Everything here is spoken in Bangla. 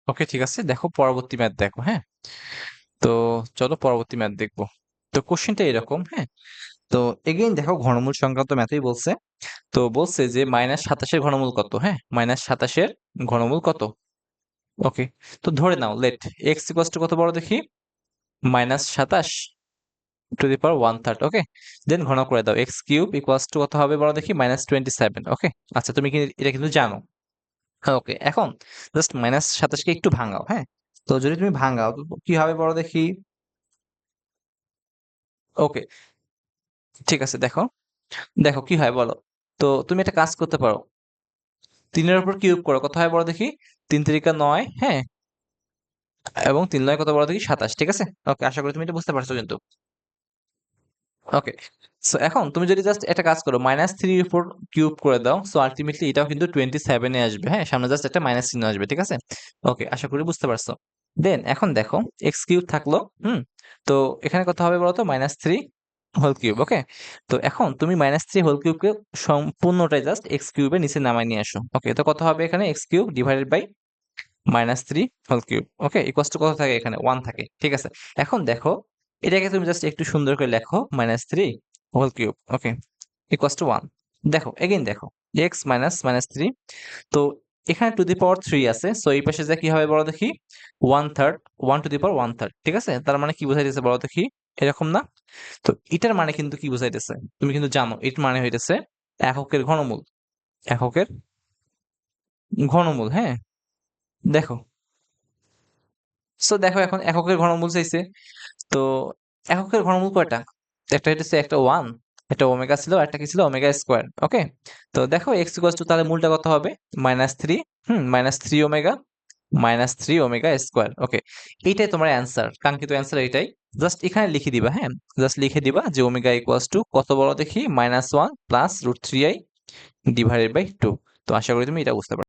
ওকে, ঠিক আছে, দেখো পরবর্তী ম্যাথ দেখো। হ্যাঁ, তো চলো পরবর্তী ম্যাথ দেখবো। তো কোশ্চেনটা এরকম। হ্যাঁ, তো এগেইন দেখো ঘনমূল সংক্রান্ত ম্যাথই বলছে। তো বলছে যে -27-এর ঘনমূল কত। হ্যাঁ, -27-এর ঘনমূল কত। ওকে, তো ধরে নাও লেট এক্স ইকুয়ালস টু কত বড় দেখি, -27 টু দি পাওয়ার 1/3। ওকে, দেন ঘন করে দাও, এক্স কিউব ইকুয়ালস টু কত হবে বড় দেখি, -27। ওকে, আচ্ছা তুমি এটা কিন্তু জানো। ওকে, এখন জাস্ট -27কে একটু ভাঙাও। হ্যাঁ, তো যদি তুমি ভাঙাও তো কি হবে বড় দেখি। ওকে, ঠিক আছে, দেখো দেখো কি হয় বলো। তো তুমি একটা কাজ করতে পারো, 3-এর উপর কিউব করো, কত হয় বড় দেখি, 3 3 9। হ্যাঁ, এবং 3 9 কত বড় দেখি, 27। ঠিক আছে, ওকে, আশা করি তুমি এটা বুঝতে পারছো কিন্তু। ওকে, সো এখন তুমি যদি জাস্ট একটা কাজ করো, -3-এর উপর কিউব করে দাও, সো আলটিমেটলি এটাও কিন্তু 27-এ আসবে। হ্যাঁ, সামনে জাস্ট একটা মাইনাস চিহ্ন আসবে। ঠিক আছে, ওকে, আশা করি বুঝতে পারছো। দেন এখন দেখো এক্স কিউব থাকলো। তো এখানে কত হবে বলতো, -3 হোল কিউব। ওকে, তো এখন তুমি -3 হোল কিউবকে সম্পূর্ণটাই জাস্ট এক্স কিউবের নিচে নামায় নিয়ে আসো। ওকে, তো কত হবে এখানে, x cube divided by -3 whole cube. Okay, equals to কত থাকে এখানে, 1 থাকে। ঠিক আছে, এখন দেখো এটাকে তুমি জাস্ট একটু সুন্দর করে লেখো, -3 whole cube. Okay, equals to 1। দেখো এগেইন দেখো, এক্স মাইনাস -3। তো এখানে টু দি পাওয়ার 3 আছে, সো এই পাশে যা কি হবে বড় দেখি, 1/3, 1 টু দি পাওয়ার 1/3। ঠিক আছে, তার মানে কি বোঝাইতেছে বড় দেখি, এরকম না? তো এটার মানে কিন্তু কি বোঝাইতেছে, তুমি কিন্তু জানো এর মানে হইতেছে এককের ঘনমূল। এককের ঘনমূল। হ্যাঁ, দেখো, সো দেখো এখন এককের ঘনমূল চাইছে। তো এককের ঘনমূল কয়টা, একটা হইতেছে একটা 1, একটা ওমেগা ছিল, একটা কি ছিল, ওমেগা স্কোয়ার। ওকে, তো দেখো এক্স ইকুয়ালস টু তাহলে মূলটা কত হবে, -3। -3 ওমেগা, -3 ওমেগা স্কোয়ার। ওকে, এইটাই তোমার অ্যান্সার, কাঙ্ক্ষিত অ্যান্সার এইটাই। জাস্ট এখানে লিখে দিবা। হ্যাঁ, জাস্ট লিখে দিবা যে ওমেগা ইকুয়ালস টু কত বড় দেখি, -1 প্লাস √3i ডিভাইডেড বাই 2। তো আশা করি তুমি এটা বুঝতে পারো।